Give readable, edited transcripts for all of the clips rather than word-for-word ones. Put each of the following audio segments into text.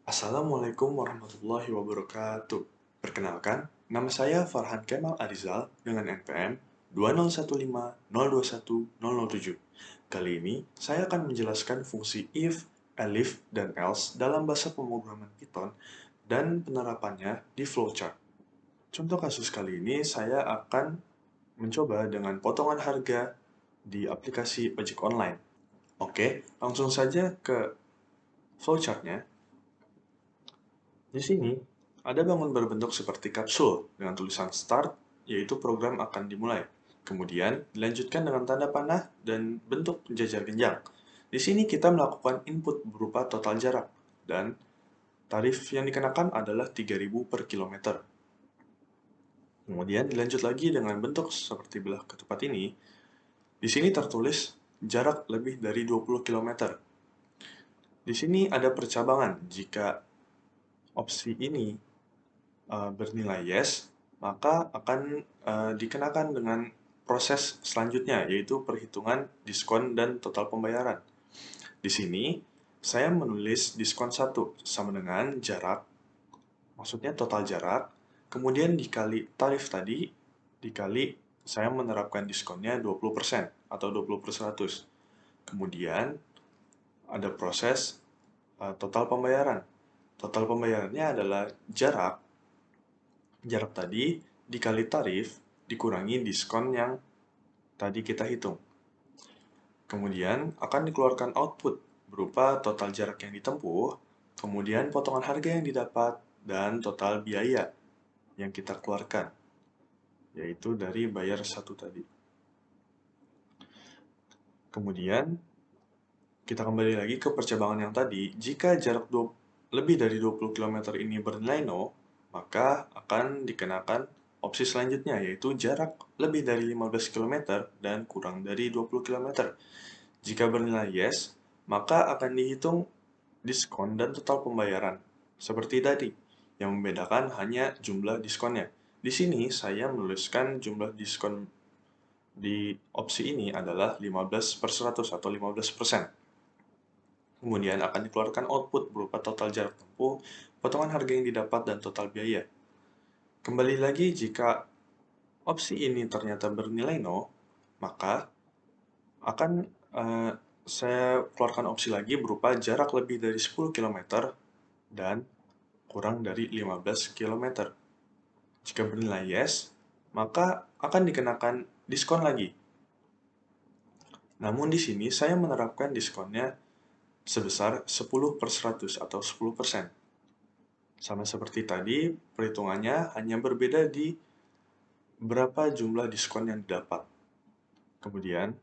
Assalamualaikum warahmatullahi wabarakatuh. Perkenalkan, nama saya Farhan Kemal Arizal dengan NPM 2015021007. Kali ini, saya akan menjelaskan fungsi if, elif, dan else dalam bahasa pemrograman Python dan penerapannya di flowchart. Contoh kasus kali ini, saya akan mencoba dengan potongan harga di aplikasi ojek online. Oke, langsung saja ke flowchartnya. Di sini, ada bangun berbentuk seperti kapsul dengan tulisan start, yaitu program akan dimulai. Kemudian, dilanjutkan dengan tanda panah dan bentuk jajar genjang. Di sini kita melakukan input berupa total jarak, dan tarif yang dikenakan adalah 3.000 per kilometer. Kemudian dilanjut lagi dengan bentuk seperti belah ketupat ini. Di sini tertulis jarak lebih dari 20 kilometer. Di sini ada percabangan jika opsi ini bernilai yes, maka akan dikenakan dengan proses selanjutnya, yaitu perhitungan diskon dan total pembayaran. Di sini, saya menulis diskon 1 sama dengan jarak, maksudnya total jarak, kemudian dikali tarif tadi, dikali saya menerapkan diskonnya 20% atau 20/100. Kemudian, ada proses total pembayaran. Total pembayarannya adalah jarak tadi dikali tarif dikurangi diskon yang tadi kita hitung. Kemudian akan dikeluarkan output berupa total jarak yang ditempuh, kemudian potongan harga yang didapat, dan total biaya yang kita keluarkan, yaitu dari bayar satu tadi. Kemudian kita kembali lagi ke percabangan yang tadi. Jika jarak lebih dari 20 km ini bernilai no, maka akan dikenakan opsi selanjutnya, yaitu jarak lebih dari 15 km dan kurang dari 20 km. Jika bernilai yes, maka akan dihitung diskon dan total pembayaran. Seperti tadi, yang membedakan hanya jumlah diskonnya. Di sini saya menuliskan jumlah diskon di opsi ini adalah 15/100 atau 15%. Kemudian akan dikeluarkan output berupa total jarak tempuh, potongan harga yang didapat, dan total biaya. Kembali lagi, jika opsi ini ternyata bernilai no, maka akan saya keluarkan opsi lagi berupa jarak lebih dari 10 km dan kurang dari 15 km. Jika bernilai yes, maka akan dikenakan diskon lagi. Namun di sini saya menerapkan diskonnya sebesar 10/100 atau 10%. Sama seperti tadi, perhitungannya hanya berbeda di berapa jumlah diskon yang didapat. Kemudian,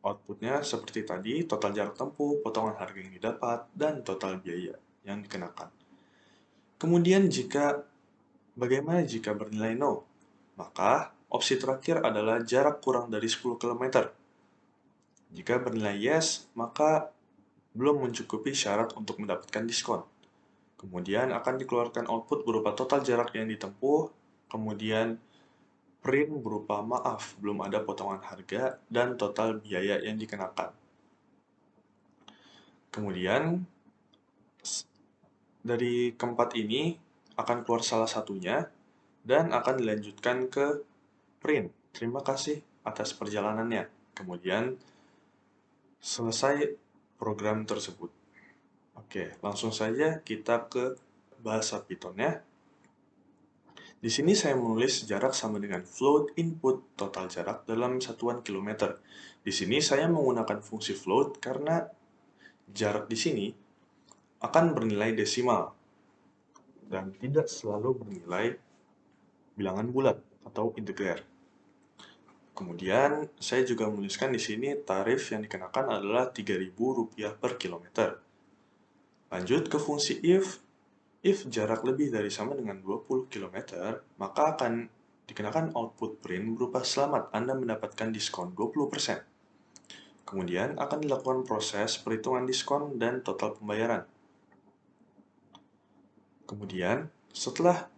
outputnya seperti tadi, total jarak tempuh, potongan harga yang didapat, dan total biaya yang dikenakan. Kemudian bagaimana jika bernilai no? Maka, opsi terakhir adalah jarak kurang dari 10 km. Jika bernilai yes, maka belum mencukupi syarat untuk mendapatkan diskon. Kemudian akan dikeluarkan output berupa total jarak yang ditempuh, kemudian print berupa maaf, belum ada potongan harga, dan total biaya yang dikenakan. Kemudian, dari keempat ini akan keluar salah satunya, dan akan dilanjutkan ke print. Terima kasih atas perjalanannya. Kemudian, selesai program tersebut. Oke, langsung saja kita ke bahasa Python-nya. Di sini saya menulis jarak sama dengan float input total jarak dalam satuan kilometer. Di sini saya menggunakan fungsi float karena jarak di sini akan bernilai desimal dan tidak selalu bernilai bilangan bulat atau integer. Kemudian saya juga menuliskan di sini tarif yang dikenakan adalah Rp3.000 per kilometer. Lanjut ke fungsi if jarak lebih dari sama dengan 20 km, maka akan dikenakan output print berupa selamat Anda mendapatkan diskon 20%. Kemudian akan dilakukan proses perhitungan diskon dan total pembayaran. Kemudian setelah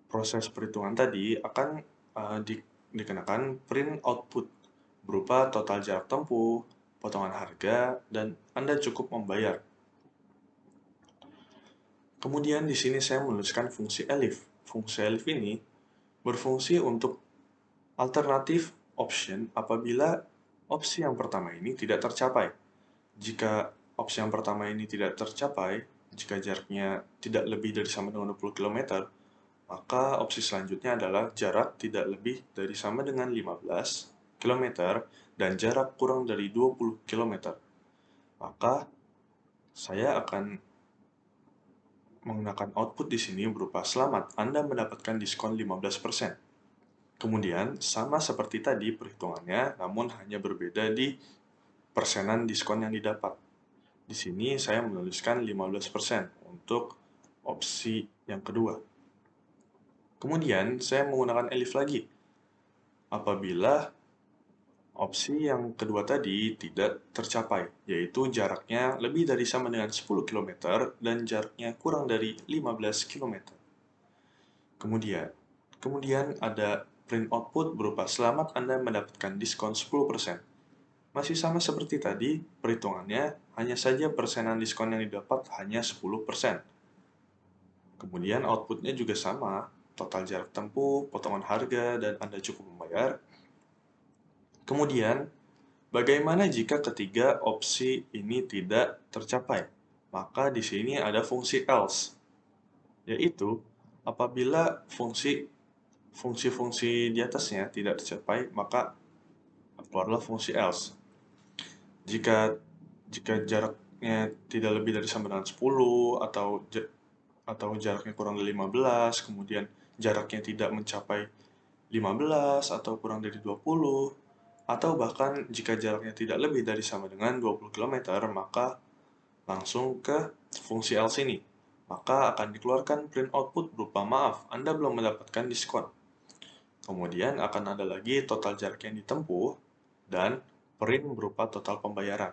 proses perhitungan tadi akan dikenakan print output berupa total jarak tempuh, potongan harga, dan Anda cukup membayar. Kemudian di sini saya menuliskan fungsi elif. Fungsi elif ini berfungsi untuk alternatif option apabila opsi yang pertama ini tidak tercapai. Jika opsi yang pertama ini tidak tercapai, jika jaraknya tidak lebih dari sama dengan 20 km, maka opsi selanjutnya adalah jarak tidak lebih dari sama dengan 15 km dan jarak kurang dari 20 km. Maka saya akan menggunakan output di sini berupa selamat, Anda mendapatkan diskon 15%. Kemudian, sama seperti tadi perhitungannya, namun hanya berbeda di persenan diskon yang didapat. Di sini saya menuliskan 15% untuk opsi yang kedua. Kemudian, saya menggunakan elif lagi. Apabila opsi yang kedua tadi tidak tercapai, yaitu jaraknya lebih dari sama dengan 10 km dan jaraknya kurang dari 15 km. Kemudian ada print output berupa selamat Anda mendapatkan diskon 10%. Masih sama seperti tadi, perhitungannya hanya saja persenan diskon yang didapat hanya 10%. Kemudian outputnya juga sama, total jarak tempuh, potongan harga, dan Anda cukup membayar. Kemudian, bagaimana jika ketiga opsi ini tidak tercapai? Maka di sini ada fungsi else, yaitu apabila fungsi-fungsi di atasnya tidak tercapai, maka keluarlah fungsi else. Jika jaraknya tidak lebih dari sama dengan 10 atau jaraknya kurang dari 15, kemudian jaraknya tidak mencapai 15 atau kurang dari 20, atau bahkan jika jaraknya tidak lebih dari sama dengan 20 km, maka langsung ke fungsi else ini. Maka akan dikeluarkan print output berupa maaf, Anda belum mendapatkan diskon. Kemudian akan ada lagi total jarak yang ditempuh dan print berupa total pembayaran.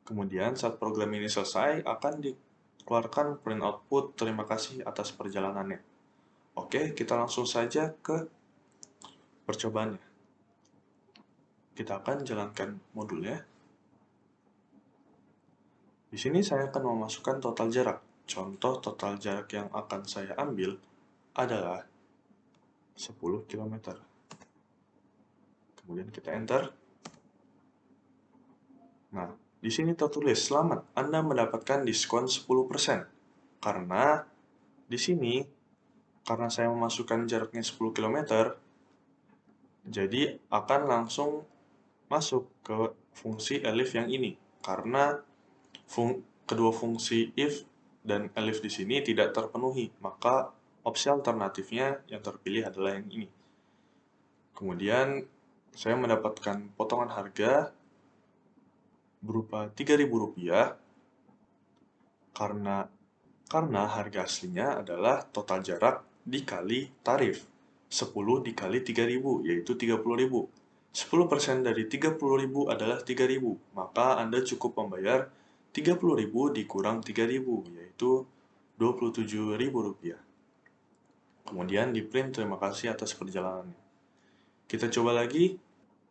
Kemudian saat program ini selesai akan dikeluarkan print output terima kasih atas perjalanannya. Oke, kita langsung saja ke percobaannya. Kita akan jalankan modulnya. Di sini saya akan memasukkan total jarak. Contoh total jarak yang akan saya ambil adalah 10 km. Kemudian kita enter. Nah, di sini tertulis, selamat, Anda mendapatkan diskon 10%. Karena di sini, karena saya memasukkan jaraknya 10 km, jadi akan langsung masuk ke fungsi elif yang ini. Karena kedua fungsi if dan elif di sini tidak terpenuhi, maka opsi alternatifnya yang terpilih adalah yang ini. Kemudian, saya mendapatkan potongan harga berupa Rp3.000 karena harga aslinya adalah total jarak dikali tarif. 10 dikali 3.000, yaitu 30.000. 10% dari 30.000 adalah 3.000, maka Anda cukup membayar 30.000 dikurang 3.000, yaitu Rp27.000. Kemudian di print terima kasih atas perjalanannya. Kita coba lagi,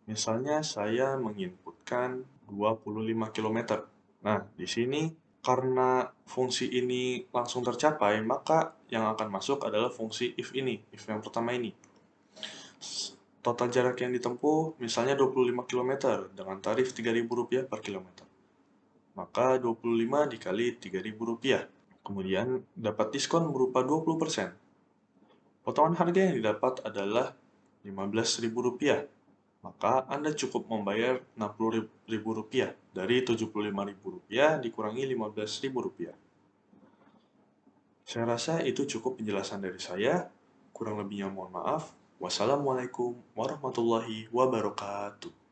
misalnya saya menginputkan 25 km. Nah, di sini karena fungsi ini langsung tercapai, maka yang akan masuk adalah fungsi if ini, if yang pertama ini. Total jarak yang ditempuh misalnya 25 km dengan tarif Rp3.000 per kilometer. Maka 25 dikali Rp3.000. Kemudian dapat diskon berupa 20%. Potongan harga yang didapat adalah Rp15.000. Maka Anda cukup membayar Rp60.000 dari Rp75.000 dikurangi Rp15.000. Saya rasa itu cukup penjelasan dari saya. Kurang lebihnya mohon maaf. Wassalamualaikum warahmatullahi wabarakatuh.